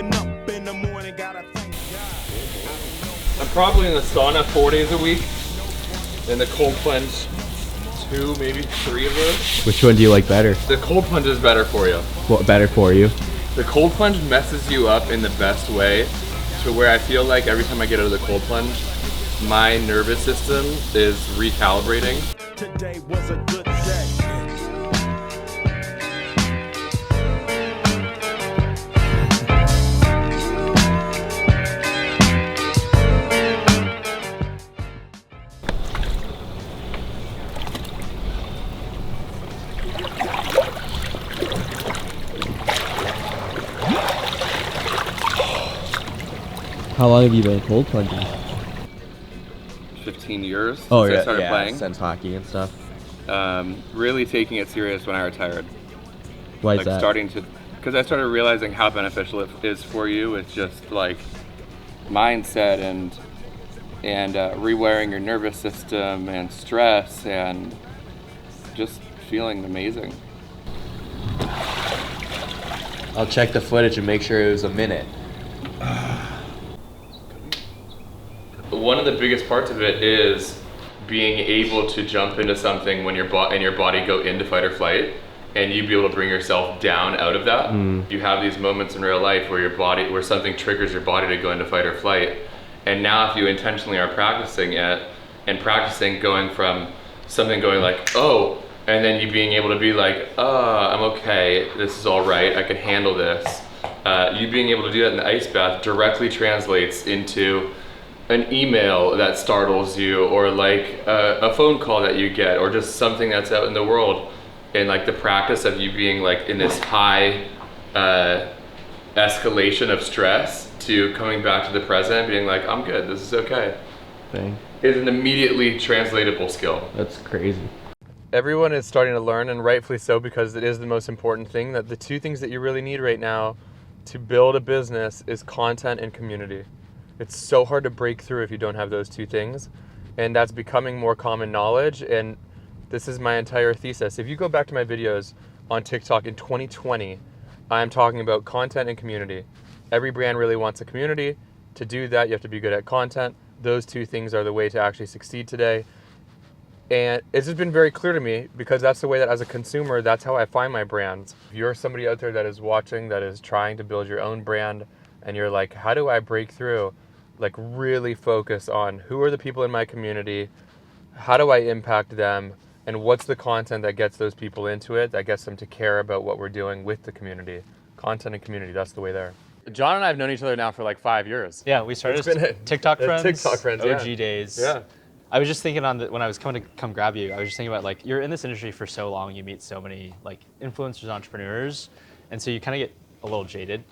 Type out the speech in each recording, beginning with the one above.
waking up in the morning, gotta thank God. I'm probably in the sauna 4 days a week, and the cold plunge 2, maybe 3 of those. Which one do you like better? The cold plunge is better for you. What better for you? The cold plunge messes you up in the best way, to where I feel like every time I get out of the cold plunge, my nervous system is recalibrating. Today was a good day. How long have you been cold plunging? 15 years Oh, since yeah, I started playing. since hockey and stuff. Really taking it serious when I retired. Why is Like that? because I started realizing how beneficial it is for you. It's just like mindset and rewiring your nervous system and stress and just feeling amazing. I'll check the footage and make sure it was a minute. One of the biggest parts of it is being able to jump into something when your body go into fight or flight, and you be able to bring yourself down out of that. You have these moments in real life where something triggers your body to go into fight or flight, and now if you intentionally are practicing it and practicing going from something going like, oh, and then you being able to be like, I'm okay, this is all right, I can handle this. You being able to do that in the ice bath directly translates into an email that startles you, or like a phone call that you get, or just something that's out in the world. And like the practice of you being like in this high escalation of stress to coming back to the present, being like, I'm good, this is okay, is an immediately translatable skill. That's crazy. Everyone is starting to learn, and rightfully so, because it is the most important thing, that the two things that you really need right now to build a business is content and community. It's so hard to break through if you don't have those two things, and that's becoming more common knowledge, and this is my entire thesis. If you go back to my videos on TikTok in 2020, I'm talking about content and community. Every brand really wants a community. To do that, you have to be good at content. Those two things are the way to actually succeed today. And it's just been very clear to me, because that's the way that as a consumer, that's how I find my brands. If you're somebody out there that is watching, that is trying to build your own brand, and you're like, how do I break through? Like, really focus on who are the people in my community, how do I impact them, and what's the content that gets those people into it, that gets them to care about what we're doing with the community. Content and community, that's the way there. John and I have known each other now for like 5 years. Yeah, we started as TikTok friends. TikTok friends, OG yeah. days. Yeah. I was just thinking when I was coming to come grab you, I was just thinking about, like, you're in this industry for so long, you meet so many like influencers, entrepreneurs, and so you kind of get a little jaded.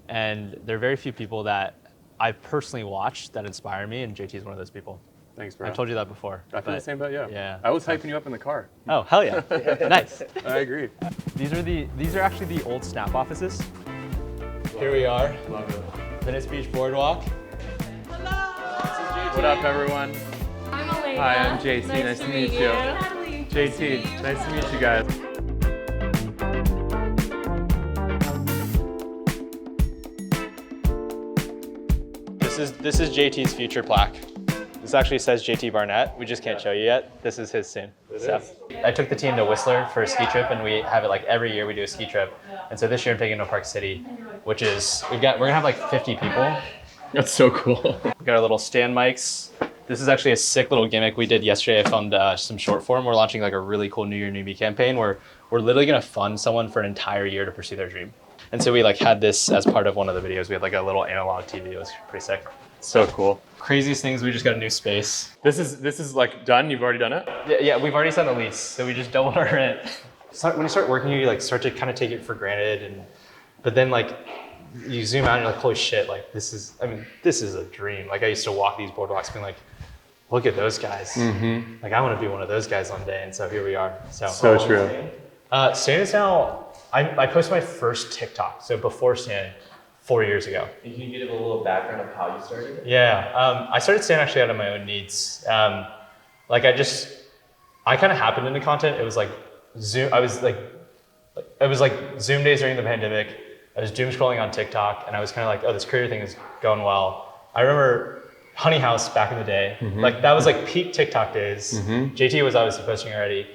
And there are very few people that I personally watch that inspire me, and JT is one of those people. Thanks, bro. I've told you that before. I feel the same about you. Yeah. I was hyping you up in the car. Oh, hell yeah. Nice. I agree. These are actually the old Snap offices. Here we are. Love it. Venice Beach Boardwalk. What up, everyone? I'm Elena. Hi, I'm JT. Nice to meet you. Natalie. JT, nice to meet you guys. This is JT's future plaque. This actually says JT Barnett. We just can't show you yet. This is his soon. I took the team to Whistler for a ski trip, and we have it like every year we do a ski trip. And so this year I'm taking them to Park City, which is we're gonna have like 50 people. That's so cool. We got our little stand mics. This is actually a sick little gimmick we did yesterday. I filmed some short form. We're launching like a really cool New Year, New Me campaign where we're literally gonna fund someone for an entire year to pursue their dream. And so we like had this as part of one of the videos. We had like a little analog TV. It was pretty sick. So cool. Craziest things, we just got a new space. This is like done? You've already done it? Yeah, we've already signed the lease, so we just doubled our rent. When you start working here, you like start to kind of take it for granted, but then like you zoom out and you're like, holy shit, like this is a dream. Like I used to walk these boardwalks being like, look at those guys. Like I want to be one of those guys one day, and so here we are. So true. Stan is now, I posted my first TikTok, so before Stan, 4 years ago. Can you give a little background of how you started? Yeah, I started Stan actually out of my own needs. Like I kind of happened into content. It was like Zoom. It was like Zoom days during the pandemic. I was doom scrolling on TikTok, and I was kind of like, oh, this creator thing is going well. I remember Honey House back in the day, like that was like peak TikTok days. JT was obviously posting already.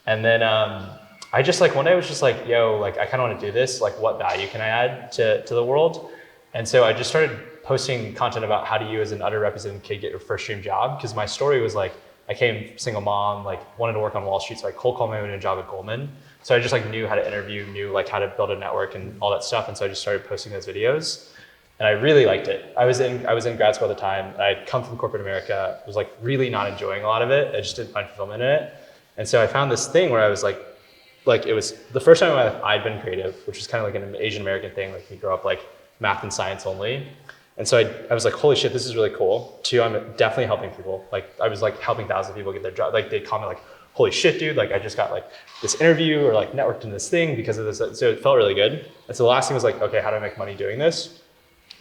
And then I just like, one day I was just like, yo, like I kind of want to do this. Like what value can I add to the world? And so I just started posting content about how do you as an underrepresented kid get your first dream job? Because my story was like, I came single mom, like wanted to work on Wall Street. So I cold called my way to a job at Goldman. So I just like knew how to interview, knew like how to build a network and all that stuff. And so I just started posting those videos. And I really liked it. I was in grad school at the time. I'd come from corporate America. I was like really not enjoying a lot of it. I just didn't find fulfillment in it. And so I found this thing where I was like it was the first time in my life I'd been creative, which is kind of like an Asian American thing. Like we grow up like math and science only. And so I was like, holy shit, this is really cool. 2, I'm definitely helping people. Like I was like helping thousands of people get their job. Like they'd comment like, holy shit, dude, like I just got like this interview or like networked in this thing because of this. So it felt really good. And so the last thing was like, okay, how do I make money doing this?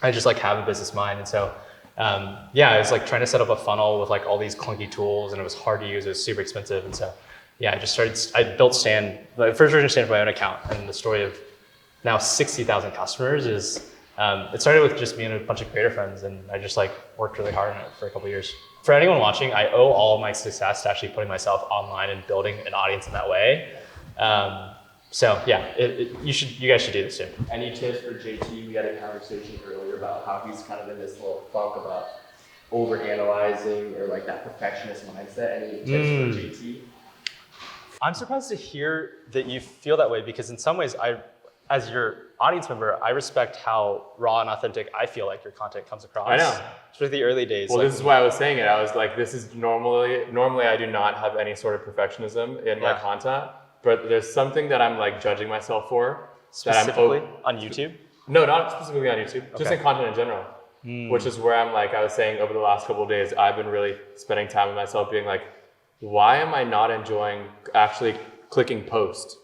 I just like have a business mind. And so, yeah, I was like trying to set up a funnel with like all these clunky tools and it was hard to use. It was super expensive. And so, yeah, I built Stan, the first version of Stan for my own account. And the story of now 60,000 customers is, it started with just me and a bunch of creator friends. And I just like worked really hard on it for a couple of years. For anyone watching, I owe all of my success to actually putting myself online and building an audience in that way. So yeah, you guys should do this too. Any tips for JT? We had a conversation earlier about how he's kind of in this little funk about over-analyzing or like that perfectionist mindset. Any tips for JT? I'm surprised to hear that you feel that way because in some ways, as your audience member, I respect how raw and authentic I feel like your content comes across. I know. Especially the early days. Well, this is why I was saying it. I was like, this is normally I do not have any sort of perfectionism in my content, but there's something that I'm like judging myself for. Specifically on YouTube? No, not specifically on YouTube, just in content in general, which is where I'm like, I was saying over the last couple of days, I've been really spending time with myself being like, why am I not enjoying actually clicking post?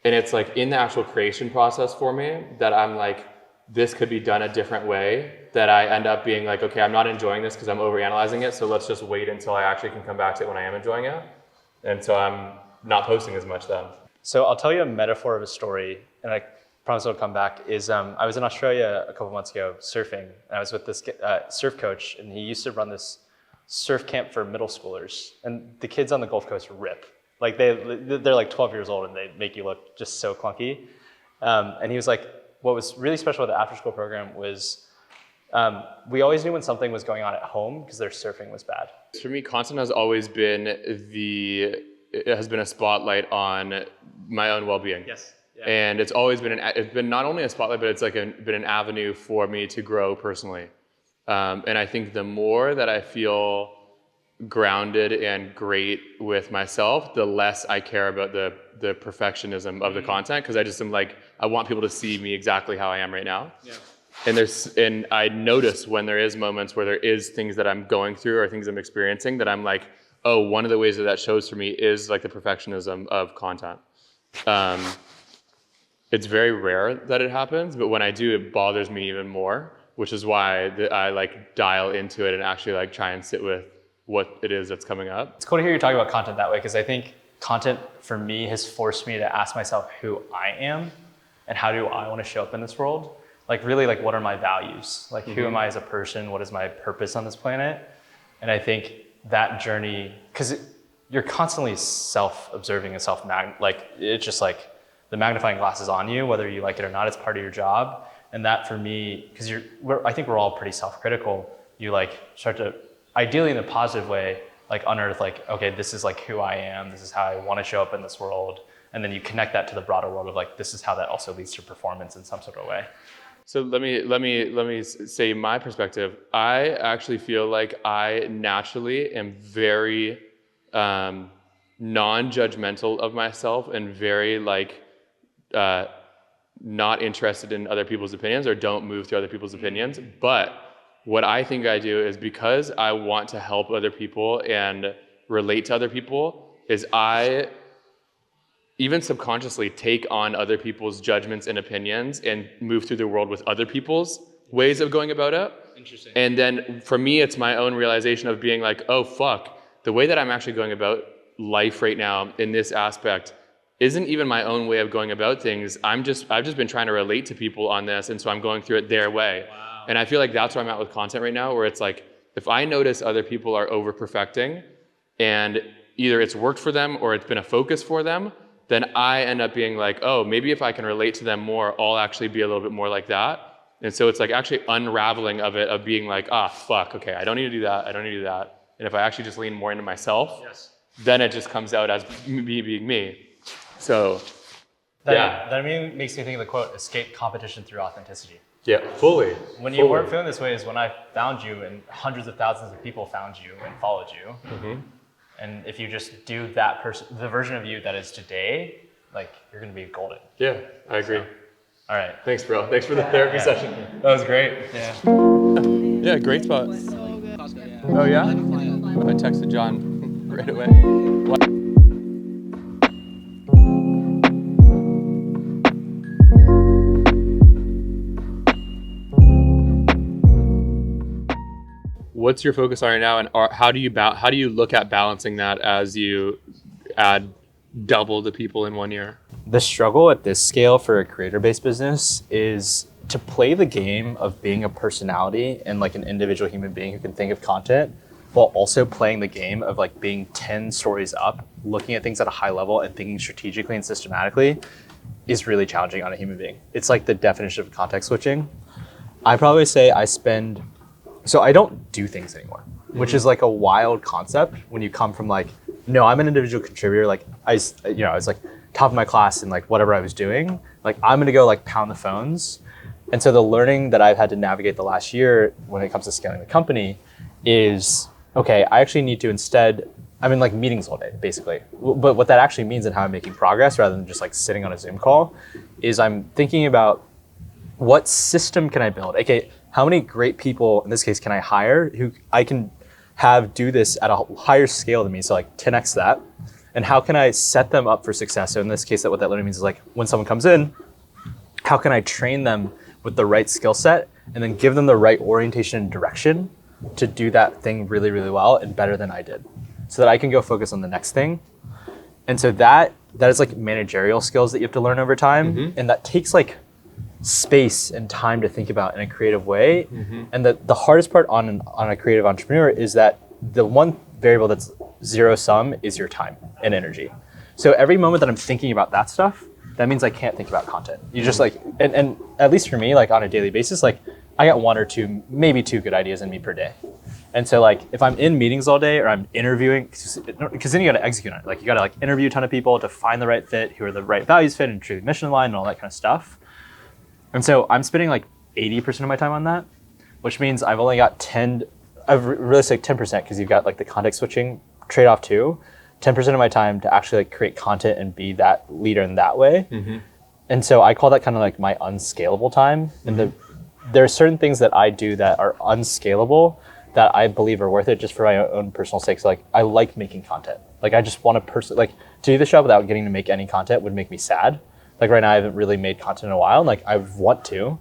And it's like in the actual creation process for me that I'm like, this could be done a different way, that I end up being like, okay, I'm not enjoying this because I'm overanalyzing it. So let's just wait until I actually can come back to it when I am enjoying it. And so I'm not posting as much then. So I'll tell you a metaphor of a story, and I promise it'll come back, is I was in Australia a couple months ago surfing, and I was with this surf coach, and he used to run this surf camp for middle schoolers. And the kids on the Gulf Coast rip. Like they're like 12 years old and they make you look just so clunky. And he was like, what was really special with the after school program was we always knew when something was going on at home because their surfing was bad. For me, content has always been it has been a spotlight on my own well-being. Yes. Yeah. And it's always been it's been not only a spotlight, but it's like been an avenue for me to grow personally. And I think the more that I feel grounded and great with myself, the less I care about the perfectionism of the content, because I just am like, I want people to see me exactly how I am right now. Yeah. And I notice when there is moments where there is things that I'm going through or things I'm experiencing that I'm like, oh, one of the ways that shows for me is like the perfectionism of content. It's very rare that it happens, but when I do, it bothers me even more, which is why I like dial into it and actually like try and sit with what it is that's coming up. It's cool to hear you talk about content that way, because I think content for me has forced me to ask myself who I am and how do I want to show up in this world. Like really, like what are my values? Like who am I as a person? What is my purpose on this planet? And I think that journey, because you're constantly self-observing and like it's just like the magnifying glass is on you, whether you like it or not, it's part of your job. And that for me, because I think we're all pretty self-critical, you like start to, ideally in a positive way, like unearth like, okay, this is like who I am, this is how I want to show up in this world. And then you connect that to the broader world of like, this is how that also leads to performance in some sort of way. So let me say my perspective. I actually feel like I naturally am very non-judgmental of myself and very like not interested in other people's opinions or don't move through other people's opinions. But what I think I do is, because I want to help other people and relate to other people, is I even subconsciously take on other people's judgments and opinions and move through the world with other people's ways of going about it. Interesting. And then for me, it's my own realization of being like, oh fuck, the way that I'm actually going about life right now in this aspect isn't even my own way of going about things. I've just been trying to relate to people on this, and so I'm going through it their way. Wow. And I feel like that's where I'm at with content right now, where it's like, if I notice other people are over perfecting and either it's worked for them or it's been a focus for them, then I end up being like, oh, maybe if I can relate to them more, I'll actually be a little bit more like that. And so it's like actually unraveling of it, of being like, fuck, okay, I don't need to do that, I don't need to do that. And if I actually just lean more into myself, then it just comes out as me being me. So, that makes me think of the quote, escape competition through authenticity. Yeah, fully. When you weren't feeling this way is when I found you and hundreds of thousands of people found you and followed you. Mm-hmm. And if you just do that the version of you that is today, like you're going to be golden. Yeah, I agree. So, all right. Thanks, bro. Thanks for the therapy session. That was great. Yeah. Yeah, great spot. Oh yeah? I texted John right away. What? What's your focus on right now, and how do you look at balancing that as you add double the people in 1 year? The struggle at this scale for a creator-based business is to play the game of being a personality and like an individual human being who can think of content, while also playing the game of like being 10 stories up, looking at things at a high level and thinking strategically and systematically is really challenging on a human being. It's like the definition of context switching. I probably say so I don't do things anymore, which is like a wild concept when you come from like, no, I'm an individual contributor. Like I was like top of my class in like whatever I was doing. Like I'm gonna go like pound the phones. And so the learning that I've had to navigate the last year when it comes to scaling the company is, okay, I actually need to instead, I'm in like meetings all day, basically. But what that actually means and how I'm making progress rather than just like sitting on a Zoom call is I'm thinking about what system can I build? Okay, how many great people, in this case, can I hire who I can have do this at a higher scale than me, so like 10x that? And how can I set them up for success? So in this case, what that literally means is like when someone comes in, how can I train them with the right skill set and then give them the right orientation and direction to do that thing really, really well and better than I did, so that I can go focus on the next thing. And so that is like managerial skills that you have to learn over time, and that takes like space and time to think about in a creative way. And the hardest part on a creative entrepreneur is that the one variable that's zero sum is your time and energy. So every moment that I'm thinking about that stuff, that means I can't think about content. You just like, and at least for me, like on a daily basis, like I got one or two, maybe two good ideas in me per day. And so like if I'm in meetings all day or I'm interviewing, because then you got to execute on it. Like you got to like interview a ton of people to find the right fit, who are the right values fit and truly mission aligned and all that kind of stuff. And so I'm spending like 80% of my time on that, which means I've only got 10% because you've got like the context switching trade-off too. 10% of my time to actually like create content and be that leader in that way. And so I call that kind of like my unscalable time. And there are certain things that I do that are unscalable that I believe are worth it just for my own personal sake. So like I like making content. Like I just want to to do the show without getting to make any content would make me sad. Like right now I haven't really made content in a while, and like I want to.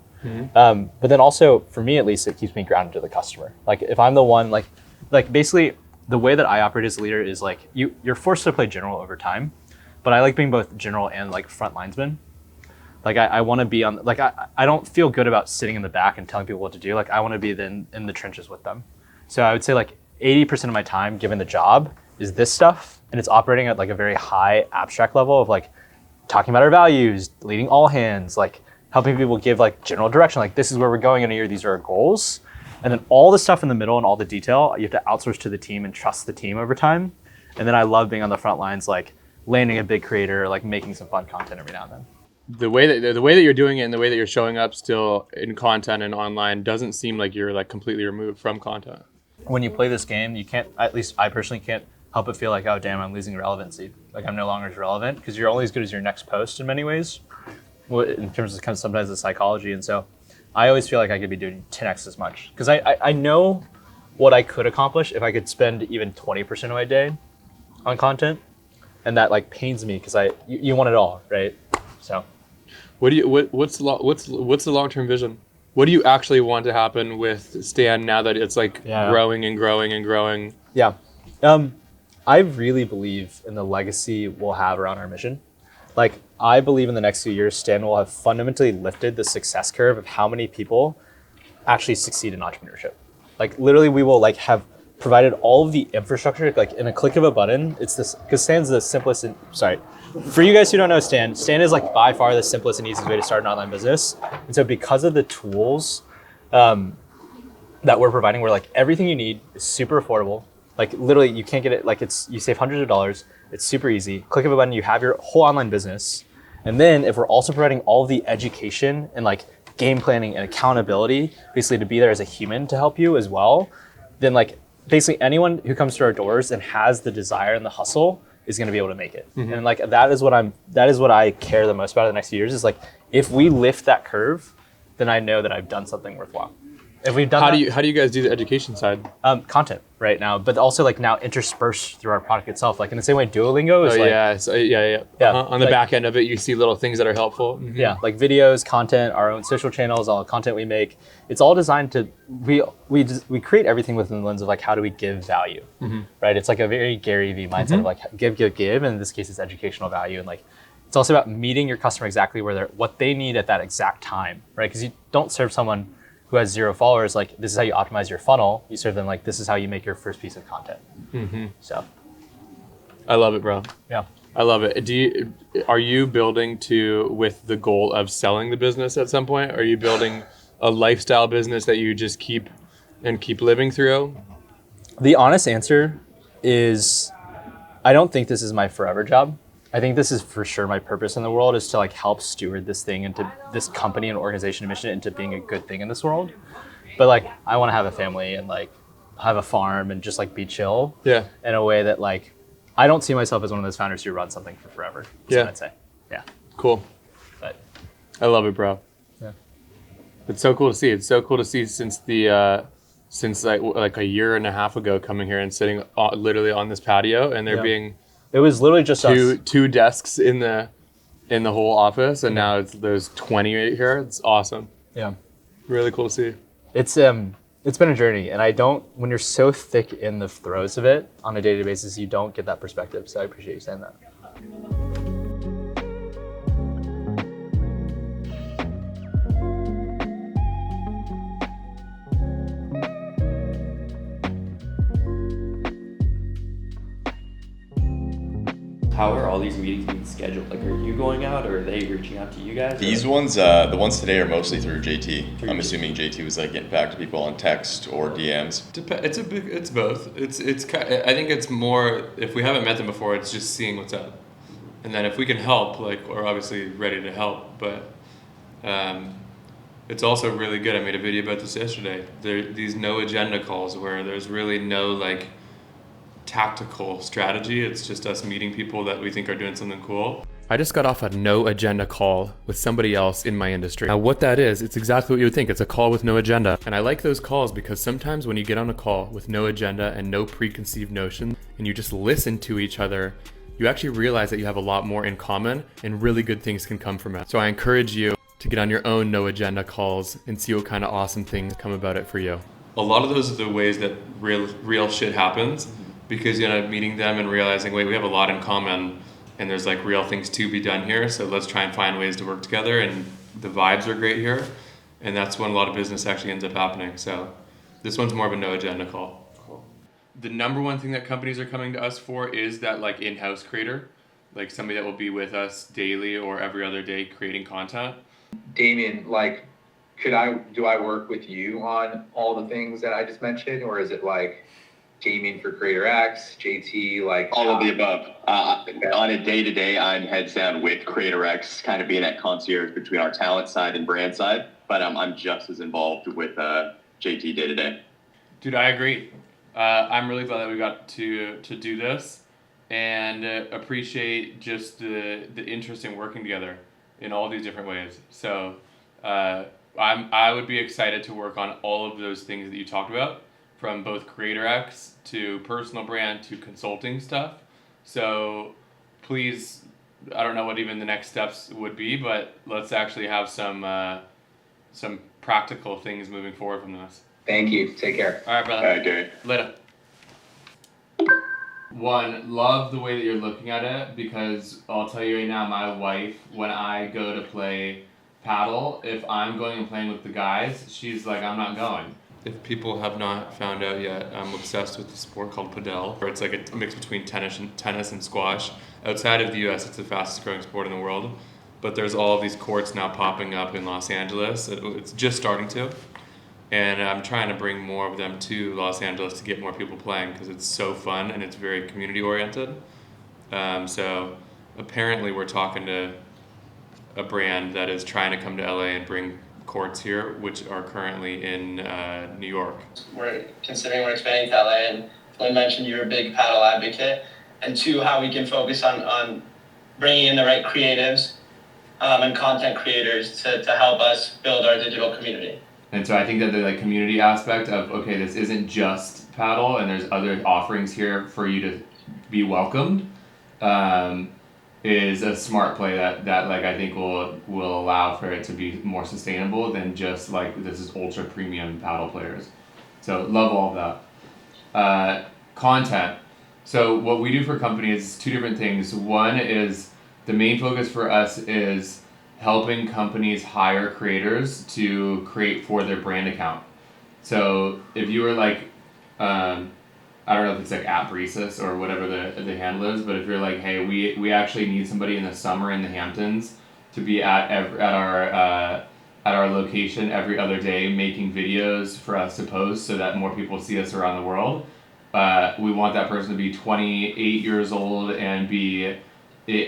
But then also for me at least, it keeps me grounded to the customer. Like if I'm the one, like basically the way that I operate as a leader is like you're forced to play general over time, but I like being both general and like front linesman. Like I want to be on, like I don't feel good about sitting in the back and telling people what to do. Like I want to be in the trenches with them. So I would say like 80% of my time given the job is this stuff, and it's operating at like a very high abstract level of like talking about our values, leading all hands, like helping people give like general direction, like this is where we're going in a year, these are our goals. And then all the stuff in the middle and all the detail, you have to outsource to the team and trust the team over time. And then I love being on the front lines, like landing a big creator, like making some fun content every now and then. The way that you're doing it and the way that you're showing up still in content and online doesn't seem like you're like completely removed from content. When you play this game, you can't, at least I personally can't help but feel like, oh damn, I'm losing relevancy. Like I'm no longer as relevant, because you're only as good as your next post in many ways, in terms of kind of sometimes the psychology. And so I always feel like I could be doing 10x as much, because I know what I could accomplish if I could spend even 20% of my day on content, and that like pains me because you want it all, right? So what's the long-term vision? What do you actually want to happen with Stan now that it's like growing and growing and growing? Yeah. I really believe in the legacy we'll have around our mission. Like, I believe in the next few years, Stan will have fundamentally lifted the success curve of how many people actually succeed in entrepreneurship. Like, literally, we will like have provided all of the infrastructure, like in a click of a button. It's this, because Stan's the simplest and, sorry, for you guys who don't know Stan is like by far the simplest and easiest way to start an online business. And so because of the tools that we're providing, where like everything you need is super affordable. Like literally you can't get it, like you save hundreds of dollars. It's super easy. Click of a button, you have your whole online business. And then if we're also providing all of the education and like game planning and accountability, basically to be there as a human to help you as well, then like basically anyone who comes to our doors and has the desire and the hustle is going to be able to make it. And like that is what I care the most about in the next few years, is like if we lift that curve, then I know that I've done something worthwhile. If we've done How do you guys do the education side? Content right now, but also like now interspersed through our product itself. Like in the same way Duolingo is On the back end of it, you see little things that are helpful. Yeah, like videos, content, our own social channels, all the content we make. It's all designed to, we create everything within the lens of like, how do we give value, right? It's like a very Gary Vee mindset of like give, and in this case it's educational value. And like, it's also about meeting your customer exactly what they need at that exact time, right? Because you don't serve someone who has 0 followers, like this is how you optimize your funnel. You serve them like this is how you make your first piece of content. So, I love it, bro. Yeah, I love it. Are you building with the goal of selling the business at some point? Are you building a lifestyle business that you just keep living through? the honest answer is, I don't think this is my forever job. I think this is for sure my purpose in the world, is to like help steward this thing into this company and organization and mission into being a good thing in this world. But like, I want to have a family and like have a farm and just like be chill. Yeah. In a way that like, I don't see myself as one of those founders who run something for forever. That's what I'd say. Yeah. Cool. But I love it, bro. yeah. It's so cool to see. It's so cool to see since like a year and a half ago coming here and sitting literally on this patio, and there being It was literally just two desks in the whole office, and now there's 20 right here. It's awesome. Yeah. Really cool to see. It's been a journey, and when you're so thick in the throes of it on a day-to-day basis, you don't get that perspective. So I appreciate you saying that. How are all these meetings being scheduled? Like, are you going out, or are they reaching out to you guys? These ones, the ones today are mostly through JT. I'm assuming JT was like getting back to people on text or DMs. It's both. I think it's more, if we haven't met them before, it's just seeing what's up, and then if we can help, like, we're obviously ready to help. But it's also really good. I made a video about this yesterday. These no agenda calls where there's really no like tactical strategy. It's just us meeting people that we think are doing something cool. I just got off a no agenda call with somebody else in my industry. Now what that is, it's exactly what you would think. It's a call with no agenda. And I like those calls because sometimes when you get on a call with no agenda and no preconceived notion, and you just listen to each other, you actually realize that you have a lot more in common, and really good things can come from it. So I encourage you to get on your own no agenda calls and see what kind of awesome things come about it for you. A lot of those are the ways that real shit happens, because you end up meeting them and realizing, wait, we have a lot in common, and there's like real things to be done here, so let's try and find ways to work together, and the vibes are great here, and that's when a lot of business actually ends up happening. So this one's more of a no agenda call. Cool. The number one thing that companies are coming to us for is that like in-house creator, like somebody that will be with us daily or every other day creating content. Damien, like, do I work with you on all the things that I just mentioned, or is it like Damien for Creator X, JT, like All of the above. On a day-to-day, I'm heads down with Creator X, kind of being that concierge between our talent side and brand side, but I'm just as involved with JT day-to-day. Dude, I agree. I'm really glad that we got to do this, and appreciate just the interest in working together in all these different ways. So I would be excited to work on all of those things that you talked about, from both Creator X to personal brand to consulting stuff. So please, I don't know what even the next steps would be, but let's actually have some practical things moving forward from this. Thank you. Take care. All right, brother. All right, Gary. Later. One, love the way that you're looking at it, because I'll tell you right now, my wife, when I go to play paddle, if I'm going and playing with the guys, she's like, I'm not going. If people have not found out yet, I'm obsessed with the sport called padel, where it's like a mix between tennis and squash. Outside of the US, it's the fastest growing sport in the world, but there's all of these courts now popping up in Los Angeles. It's just starting to. And I'm trying to bring more of them to Los Angeles to get more people playing, because it's so fun and it's very community oriented. So apparently we're talking to a brand that is trying to come to LA and bring courts here, which are currently in New York. We're expanding to LA, and I mentioned you're a big paddle advocate, and two, how we can focus on bringing in the right creatives and content creators to help us build our digital community. And so I think that the like community aspect of, okay, this isn't just paddle and there's other offerings here for you to be welcomed, is a smart play that like I think will allow for it to be more sustainable than just like this is ultra premium paddle players. So love all of that. Content. So what we do for companies is two different things. One is the main focus for us is helping companies hire creators to create for their brand account. So if you were like, I don't know if it's like at Breezus or whatever the handle is, but if you're like, hey, we actually need somebody in the summer in the Hamptons to be at our location every other day making videos for us to post so that more people see us around the world. We want that person to be 28 years old and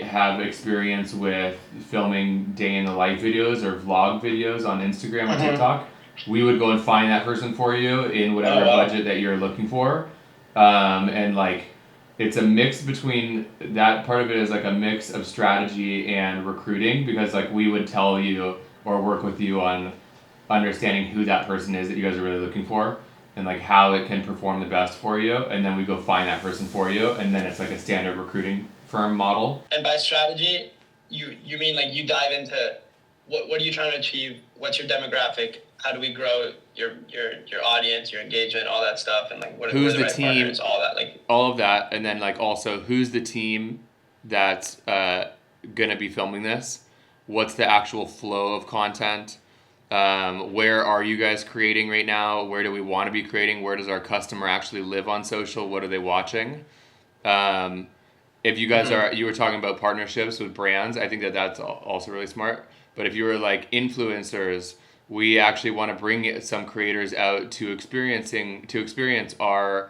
have experience with filming day in the life videos or vlog videos on Instagram or TikTok. We would go and find that person for you in whatever budget that you're looking for. And like, it's a mix between that part of it is like a mix of strategy and recruiting, because like we would tell you or work with you on understanding who that person is that you guys are really looking for and like how it can perform the best for you. And then we go find that person for you. And then it's like a standard recruiting firm model. And by strategy, you mean like you dive into what are you trying to achieve? What's your demographic? How do we grow your audience, your engagement, all that stuff, and like what who's are the right team, partners, all that, like all of that, and then like also who's the team that's gonna be filming this? What's the actual flow of content? Where are you guys creating right now? Where do we want to be creating? Where does our customer actually live on social? What are they watching? If you guys you were talking about partnerships with brands, I think that's also really smart. But if you were like influencers, we actually want to bring some creators out to experience our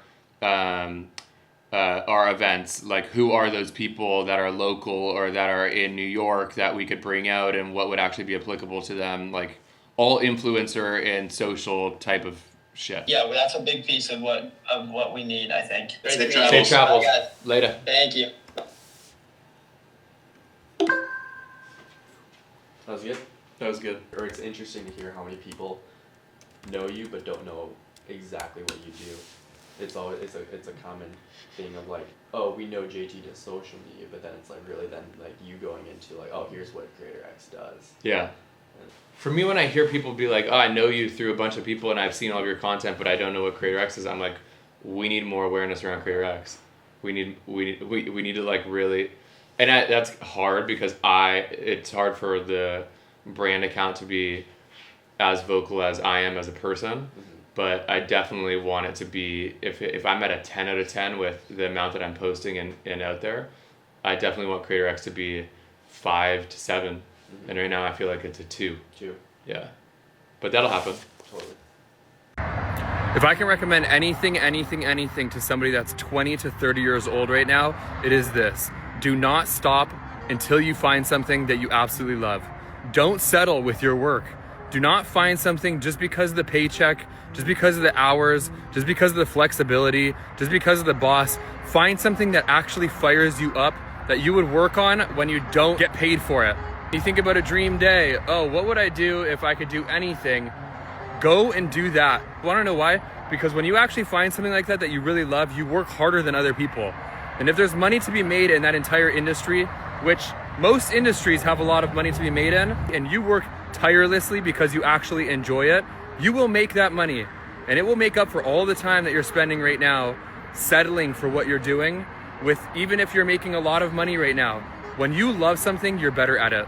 events. Like, who are those people that are local or that are in New York that we could bring out, and what would actually be applicable to them? Like, all influencer and social type of shit. Yeah, well, that's a big piece of what we need, I think. Safe Safe travels. Guys. Later. Thank you. That was good. That was good. Or it's interesting to hear how many people know you but don't know exactly what you do. It's a common thing of like, oh, we know JT does social media, but then it's like really then like you going into like, oh, here's what Creator X does. Yeah. For me, when I hear people be like, oh, I know you through a bunch of people and I've seen all of your content, but I don't know what Creator X is, I'm like, we need more awareness around Creator X. We need to like really, and that's hard because it's hard for the brand account to be as vocal as I am as a person, but I definitely want it to be, if I'm at a 10 out of 10 with the amount that I'm posting and out there, I definitely want Creator X to be 5 to 7. And right now I feel like it's a 2. Yeah. But that'll happen. Totally. If I can recommend anything to somebody that's 20 to 30 years old right now, it is this. Do not stop until you find something that you absolutely love. Don't settle with your work. Do not find something just because of the paycheck, just because of the hours, just because of the flexibility, just because of the boss. Find something that actually fires you up, that you would work on when you don't get paid for it. You think about a dream day. Oh, what would I do if I could do anything? Go and do that. Want to know why? Because when you actually find something like that you really love, you work harder than other people. And if there's money to be made in that entire industry, which most industries have a lot of money to be made in, and you work tirelessly because you actually enjoy it, you will make that money. And it will make up for all the time that you're spending right now settling for what you're doing even if you're making a lot of money right now, when you love something, you're better at it.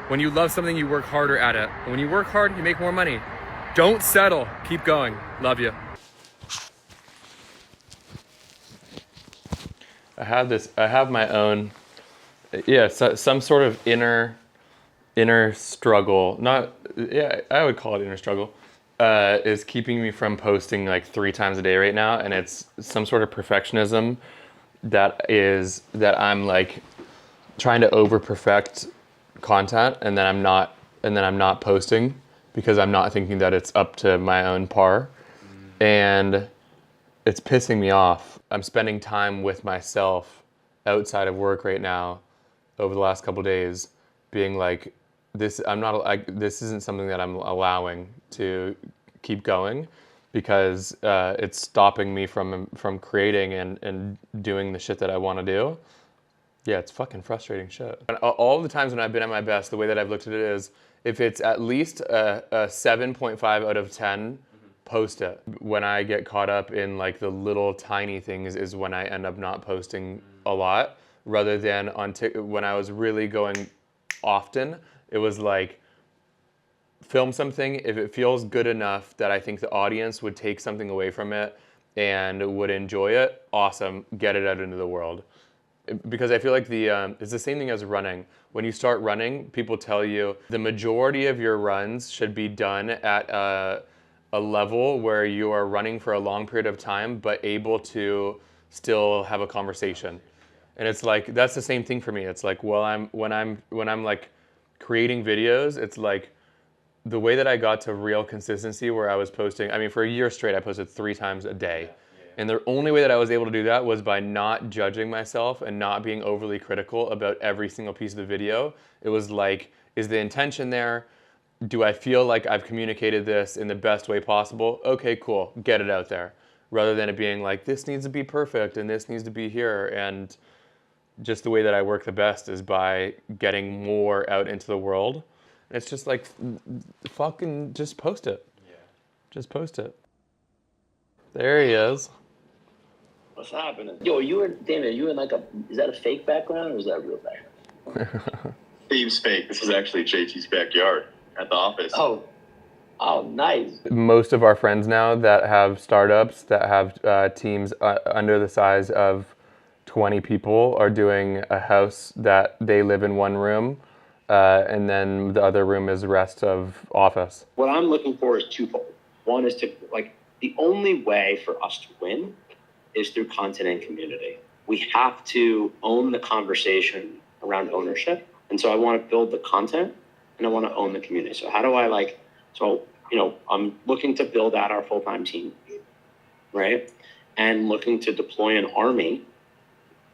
When you love something, you work harder at it. And when you work hard, you make more money. Don't settle. Keep going. Love you. I have my own, some sort of inner struggle. I would call it inner struggle. Is keeping me from posting like 3 times a day right now, and it's some sort of perfectionism that I'm like trying to over perfect content, and then I'm not posting because I'm not thinking that it's up to my own par, and it's pissing me off. I'm spending time with myself outside of work right now over the last couple of days, being like, this isn't something that I'm allowing to keep going, because it's stopping me from creating and doing the shit that I want to do. Yeah, it's fucking frustrating shit. And all the times when I've been at my best, the way that I've looked at it is, if it's at least a 7.5 out of 10, post it. When I get caught up in like the little tiny things is when I end up not posting a lot, rather than when I was really going often, it was like, film something. If it feels good enough that I think the audience would take something away from it and would enjoy it, awesome, get it out into the world. Because I feel like it's the same thing as running. When you start running, people tell you the majority of your runs should be done at a level where you are running for a long period of time, but able to still have a conversation. And it's like, that's the same thing for me. It's like, when I'm like creating videos, it's like the way that I got to real consistency where I was posting, I mean, for a year straight, I posted 3 times a day. And the only way that I was able to do that was by not judging myself and not being overly critical about every single piece of the video. It was like, is the intention there? Do I feel like I've communicated this in the best way possible? Okay, cool, get it out there. Rather than it being like, this needs to be perfect and this needs to be here. And just the way that I work the best is by getting more out into the world. And it's just like, fucking just post it. Yeah. Just post it. There he is. What's happening? Yo, Damon, is that a fake background or is that a real background? Steve's fake. This is actually JT's backyard at the office. Oh, nice. Most of our friends now that have startups, that have teams under the size of 20 people, are doing a house that they live in one room, and then the other room is the rest of office. What I'm looking for is twofold. One is to, the only way for us to win is through content and community. We have to own the conversation around ownership. And so I want to build the content and I want to own the community. So how do I I'm looking to build out our full-time team, right? And looking to deploy an army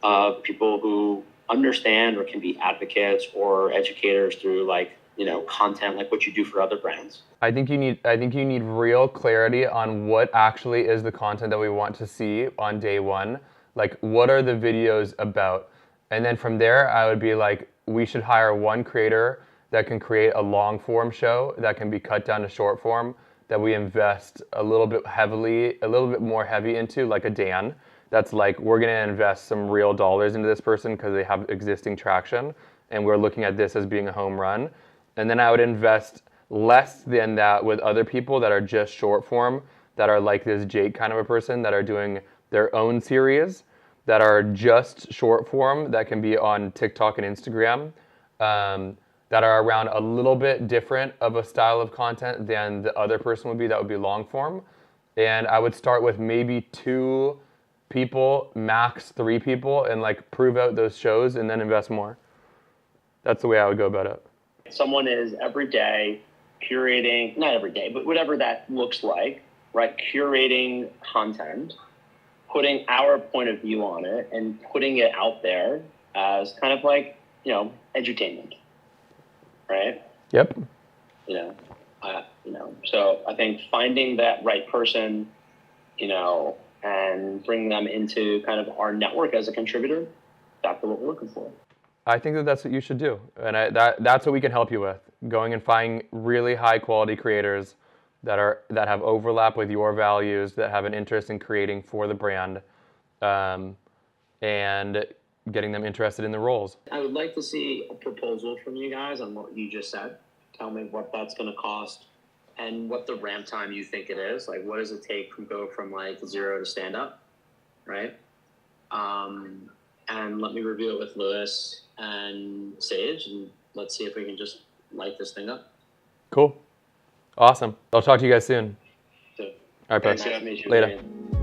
of people who understand or can be advocates or educators through content, like what you do for other brands. I think you need real clarity on what actually is the content that we want to see on day one. Like, what are the videos about? And then from there, I would be like, we should hire one creator that can create a long form show that can be cut down to short form, that we invest a little bit more heavy into, like a Dan. That's like, we're gonna invest some real dollars into this person because they have existing traction, and we're looking at this as being a home run. And then I would invest less than that with other people that are just short form, that are like this Jake kind of a person, that are doing their own series, that are just short form, that can be on TikTok and Instagram, that are around a little bit different of a style of content than the other person would be, that would be long form. And I would start with maybe 2 people, max 3 people, and prove out those shows and then invest more. That's the way I would go about it. Someone is every day curating, not every day, but whatever that looks like, right? Curating content, putting our point of view on it and putting it out there as kind of edutainment, right? Yep. So I think finding that right person, and bringing them into kind of our network as a contributor, that's what we're looking for. I think that that's what you should do. And that's what we can help you with. Going and finding really high quality creators that have overlap with your values, that have an interest in creating for the brand, and getting them interested in the roles. I would like to see a proposal from you guys on what you just said. Tell me what that's going to cost and what the ramp time you think it is. Like, what does it take to go from like 0 to stand up, right? And let me review it with Lewis and Sage, and let's see if we can just light this thing up. Cool. Awesome. I'll talk to you guys soon. So, All right, nice bye. to meet you. Later. Again.